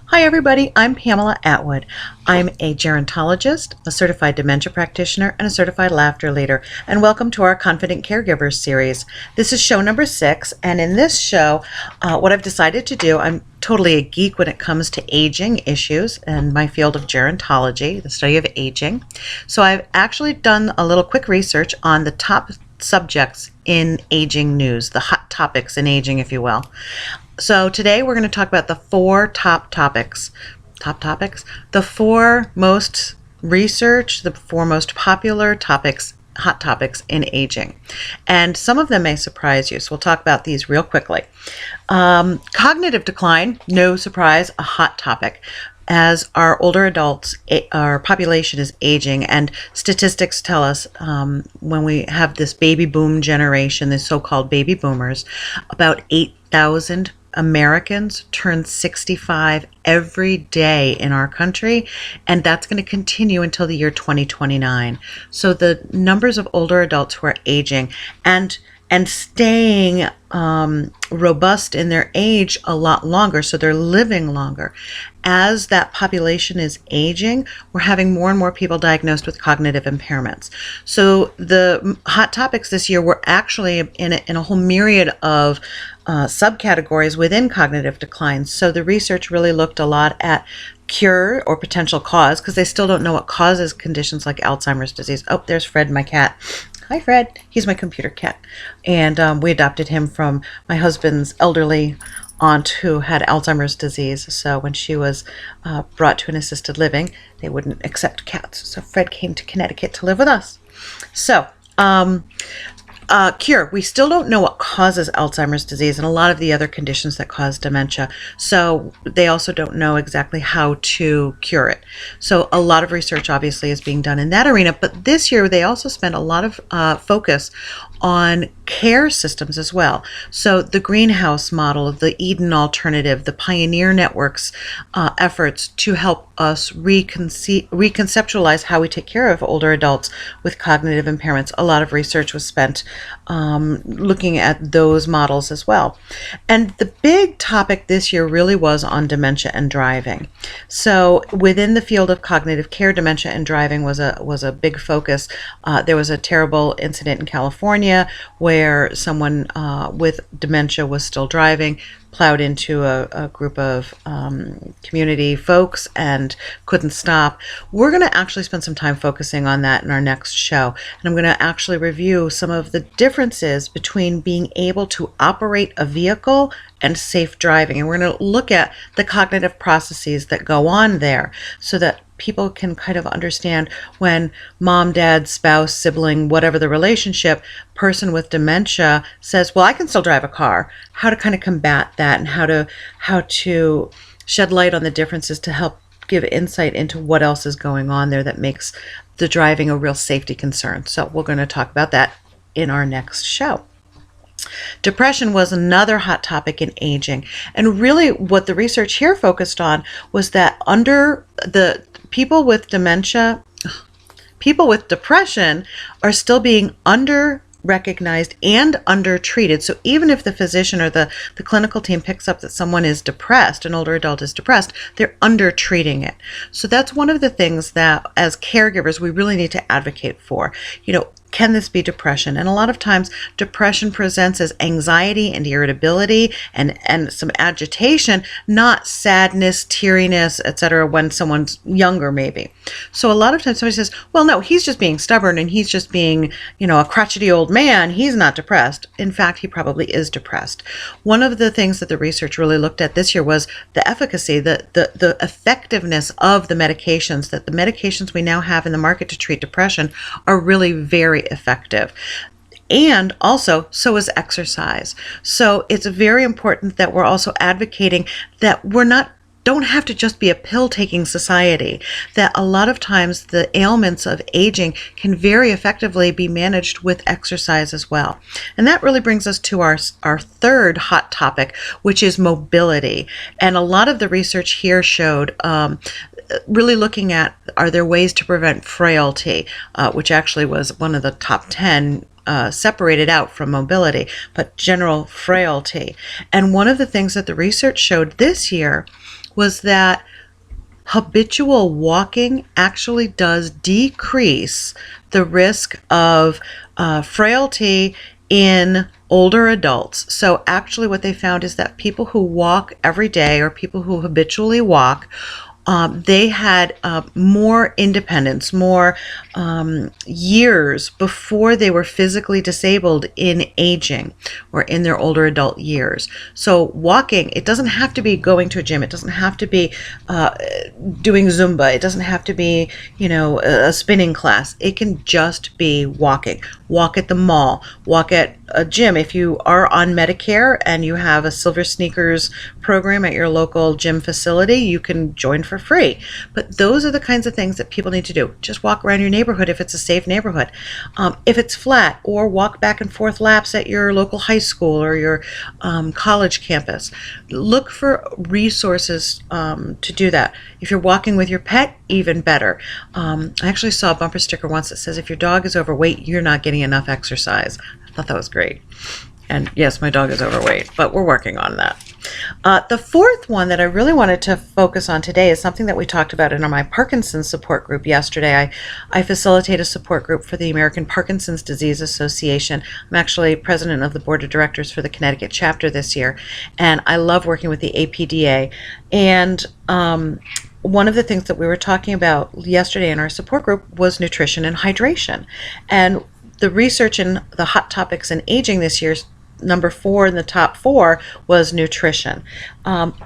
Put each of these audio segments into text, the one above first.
Hi everybody, I'm Pamela Atwood. I'm a gerontologist, a certified dementia practitioner, and a certified laughter leader, and welcome to our Confident Caregivers series. This is show number 6, and in this show, what I've decided to do, I'm totally a geek when it comes to aging issues and my field of gerontology, the study of aging. So I've actually done a little quick research on the top subjects in aging news, the hot topics in aging, if you will. So today we're going to talk about the four the four most researched, the four most popular topics, hot topics in aging. And some of them may surprise you, so we'll talk about these real quickly. Cognitive decline, no surprise, a hot topic. As our older adults, our population is aging, and statistics tell us when we have this baby boom generation, the so-called baby boomers, about 8,000 Americans turn 65 every day in our country, and that's going to continue until the year 2029. So the numbers of older adults who are aging and staying robust in their age a lot longer, so they're living longer. As that population is aging, we're having more and more people diagnosed with cognitive impairments. So the hot topics this year were actually in a whole myriad of subcategories within cognitive decline. So the research really looked a lot at cure or potential cause, because they still don't know what causes conditions like Alzheimer's disease. Oh, there's Fred, my cat. Hi, Fred. He's my computer cat. And we adopted him from my husband's elderly aunt who had Alzheimer's disease. So when she was brought to an assisted living, they wouldn't accept cats. So Fred came to Connecticut to live with us. So, cure. We still don't know what causes Alzheimer's disease and a lot of the other conditions that cause dementia. So they also don't know exactly how to cure it. So a lot of research obviously is being done in that arena. But this year they also spent a lot of focus on care systems as well. So the greenhouse model, the Eden alternative, the Pioneer Network's efforts to help us reconceptualize how we take care of older adults with cognitive impairments. A lot of research was spent looking at those models as well. And the big topic this year really was on dementia and driving. So within the field of cognitive care, dementia and driving was a big focus. There was a terrible incident in California where someone with dementia was still driving, plowed into a group of community folks and couldn't stop. We're going to actually spend some time focusing on that in our next show. And I'm going to actually review some of the differences between being able to operate a vehicle and safe driving. And we're going to look at the cognitive processes that go on there so that people can kind of understand when mom, dad, spouse, sibling, whatever the relationship, person with dementia says, well, I can still drive a car, how to kind of combat that and how to shed light on the differences to help give insight into what else is going on there that makes the driving a real safety concern. So we're going to talk about that in our next show. Depression was another hot topic in aging. And really what the research here focused on was that under the people with dementia, people with depression are still being under-recognized and under-treated. So even if the physician or the clinical team picks up that someone is depressed, an older adult is depressed, they're under-treating it. So that's one of the things that as caregivers we really need to advocate for. Can this be depression? And a lot of times depression presents as anxiety and irritability and some agitation, not sadness, teariness, etc. when someone's younger maybe. So a lot of times somebody says, well, no, he's just being stubborn and he's just being, a crotchety old man. He's not depressed. In fact, he probably is depressed. One of the things that the research really looked at this year was the efficacy, the effectiveness of the medications, that the medications we now have in the market to treat depression are really very effective. And also, so is exercise. So it's very important that we're also advocating that don't have to just be a pill-taking society, that a lot of times the ailments of aging can very effectively be managed with exercise as well. And that really brings us to our third hot topic, which is mobility. And a lot of the research here showed really looking at, are there ways to prevent frailty, which actually was one of the top 10 separated out from mobility, but general frailty. And one of the things that the research showed this year was that habitual walking actually does decrease the risk of frailty in older adults. So actually what they found is that people who walk every day, or people who habitually walk, they had more independence, more years before they were physically disabled in aging or in their older adult years. So walking, it doesn't have to be going to a gym. It doesn't have to be doing Zumba. It doesn't have to be, a spinning class. It can just be walking. Walk at the mall, walk at a gym. If you are on Medicare and you have a Silver Sneakers program at your local gym facility, you can join for free. But those are the kinds of things that people need to do. Just walk around your neighborhood if it's a safe neighborhood. If it's flat, or walk back and forth laps at your local high school or your college campus. Look for resources to do that. If you're walking with your pet, even better. I actually saw a bumper sticker once that says, if your dog is overweight, you're not getting enough exercise. I thought that was great. And yes, my dog is overweight, but we're working on that. The fourth one that I really wanted to focus on today is something that we talked about in my Parkinson's support group yesterday. I facilitate a support group for the American Parkinson's Disease Association. I'm actually president of the board of directors for the Connecticut chapter this year, and I love working with the APDA. And one of the things that we were talking about yesterday in our support group was nutrition and hydration. And the research in the hot topics in aging this year, number 4 in the top 4 was nutrition.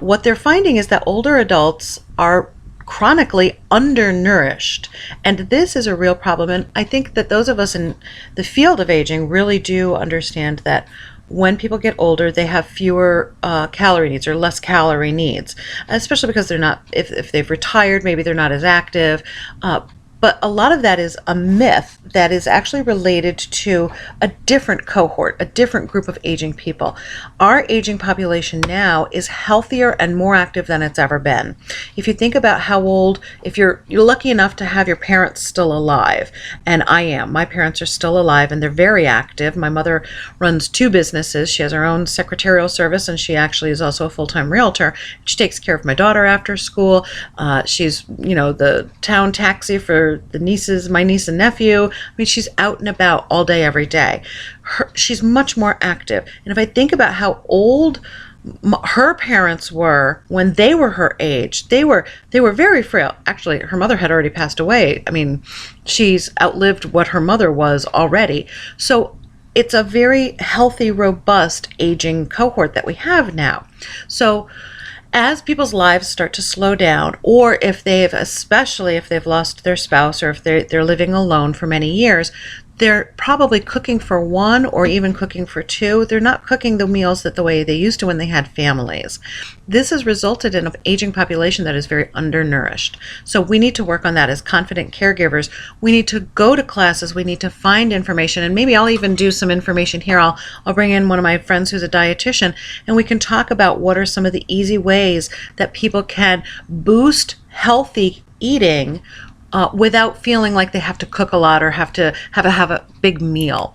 What they're finding is that older adults are chronically undernourished, and this is a real problem. And I think that those of us in the field of aging really do understand that when people get older, they have fewer calorie needs, or less calorie needs, especially because they're not, if they've retired, maybe they're not as active. But a lot of that is a myth that is actually related to a different cohort, a different group of aging people. Our aging population now is healthier and more active than it's ever been. If you think about how old, if you're lucky enough to have your parents still alive, and I am, my parents are still alive and they're very active. My mother runs 2 businesses. She has her own secretarial service, and she actually is also a full-time realtor. She takes care of my daughter after school. She's, the town taxi for my niece and nephew. I mean, she's out and about all day, every day. She's much more active. And if I think about how old her parents were when they were her age, they were very frail. Actually, her mother had already passed away. I mean, she's outlived what her mother was already. So it's a very healthy, robust aging cohort that we have now. So as people's lives start to slow down, or especially if they've lost their spouse, or if they're living alone for many years, they're probably cooking for 1 or even cooking for 2. They're not cooking the meals the way they used to when they had families. This has resulted in an aging population that is very undernourished. So we need to work on that as confident caregivers. We need to go to classes. We need to find information, and maybe I'll even do some information here. I'll bring in one of my friends who's a dietitian, and we can talk about what are some of the easy ways that people can boost healthy eating without feeling like they have to cook a lot or have to have a big meal.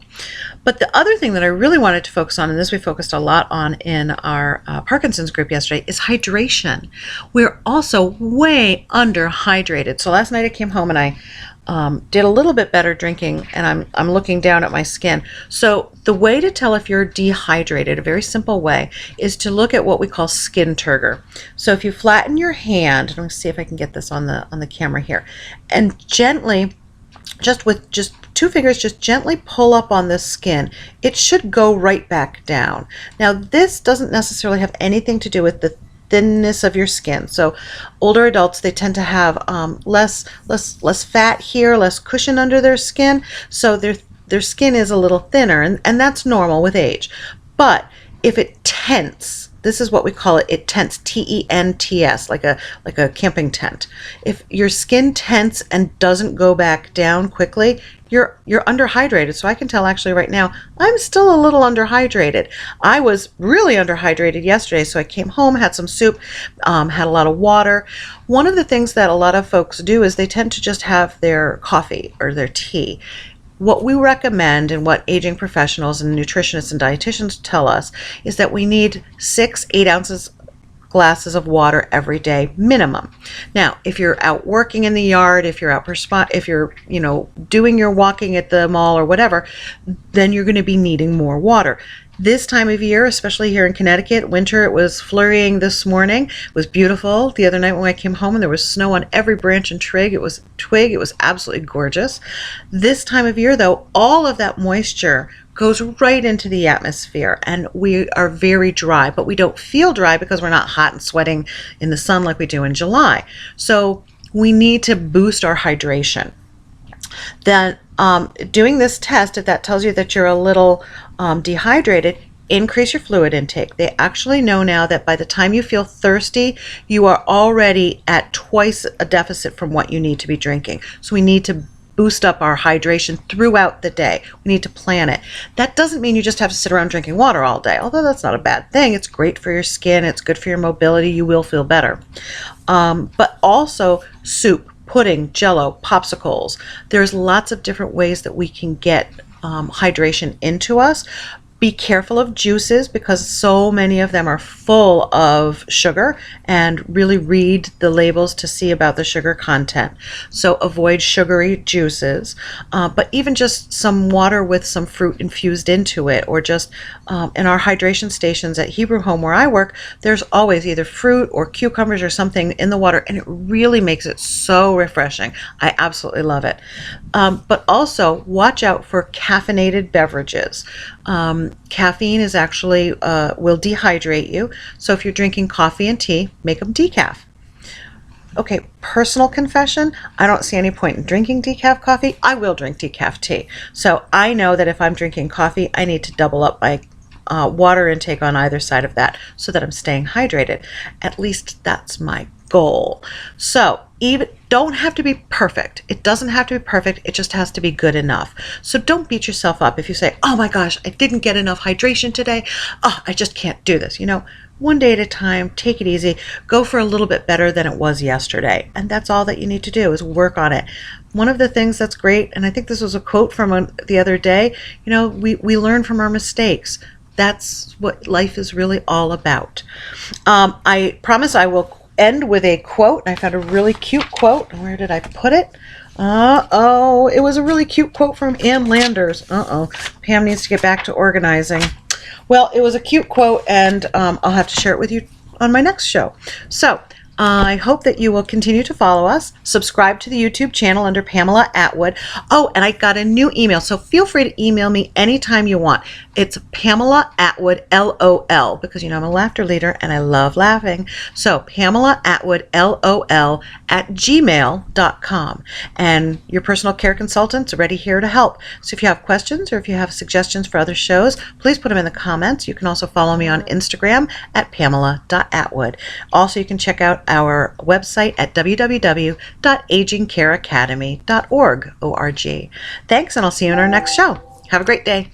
But the other thing that I really wanted to focus on, and this we focused a lot on in our Parkinson's group yesterday, is hydration. We're also way underhydrated. So last night I came home and I did a little bit better drinking, and I'm looking down at my skin. So the way to tell if you're dehydrated, a very simple way, is to look at what we call skin turgor. So if you flatten your hand, let me see if I can get this on the camera here, and gently, with 2 fingers, just gently pull up on the skin, it should go right back down. Now this doesn't necessarily have anything to do with the thinness of your skin. So older adults, they tend to have less fat here, less cushion under their skin, so their skin is a little thinner, and that's normal with age. But if it tents, this is what we call it, it tents, T-E-N-T-S, like a camping tent. If your skin tents and doesn't go back down quickly, you're underhydrated. So I can tell actually right now, I'm still a little underhydrated. I was really underhydrated yesterday, so I came home, had some soup, had a lot of water. One of the things that a lot of folks do is they tend to just have their coffee or their tea. What we recommend, and what aging professionals and nutritionists and dietitians tell us, is that we need 6-8 ounces glasses of water every day minimum. Now, if you're out working in the yard, if you're out if you're, doing your walking at the mall or whatever, then you're going to be needing more water. This time of year, especially here in Connecticut, winter, it was flurrying this morning. It was beautiful. The other night when I came home and there was snow on every branch and twig, it was absolutely gorgeous. This time of year, though, all of that moisture goes right into the atmosphere and we are very dry, but we don't feel dry because we're not hot and sweating in the sun like we do in July. So we need to boost our hydration. Then doing this test, if that tells you that you're a little dehydrated, increase your fluid intake. They actually know now that by the time you feel thirsty, you are already at twice a deficit from what you need to be drinking. So we need to boost up our hydration throughout the day. We need to plan it. That doesn't mean you just have to sit around drinking water all day, although that's not a bad thing. It's great for your skin. It's good for your mobility. You will feel better. But also soup, pudding, jello, popsicles. There's lots of different ways that we can get hydration into us. Be careful of juices because so many of them are full of sugar, and really read the labels to see about the sugar content. So avoid sugary juices, but even just some water with some fruit infused into it, or just in our hydration stations at Hebrew Home where I work, there's always either fruit or cucumbers or something in the water, and it really makes it so refreshing. I absolutely love it. But also watch out for caffeinated beverages. Caffeine is actually will dehydrate you. So if you're drinking coffee and tea, make them decaf. Okay, personal confession, I don't see any point in drinking decaf coffee. I will drink decaf tea. So I know that if I'm drinking coffee, I need to double up my water intake on either side of that so that I'm staying hydrated. At least that's my goal. So even don't have to be perfect. It doesn't have to be perfect. It just has to be good enough. So don't beat yourself up if you say, oh my gosh, I didn't get enough hydration today. Oh, I just can't do this. One day at a time, take it easy, go for a little bit better than it was yesterday. And that's all that you need to do is work on it. One of the things that's great, and I think this was a quote from the other day, we learn from our mistakes. That's what life is really all about. I promise I will end with a quote. I found a really cute quote. Where did I put it? It was a really cute quote from Ann Landers. Pam needs to get back to organizing. Well, it was a cute quote, and I'll have to share it with you on my next show. So I hope that you will continue to follow us. Subscribe to the YouTube channel under Pamela Atwood. Oh, and I got a new email, so feel free to email me anytime you want. It's Pamela Atwood, LOL, because I'm a laughter leader and I love laughing. So Pamela Atwood, LOL, @gmail.com. And your personal care consultants are ready here to help. So if you have questions or if you have suggestions for other shows, please put them in the comments. You can also follow me on Instagram at pamela.atwood. Also, you can check out our website at www.agingcareacademy.org. Thanks, and I'll see you in our next show. Have a great day.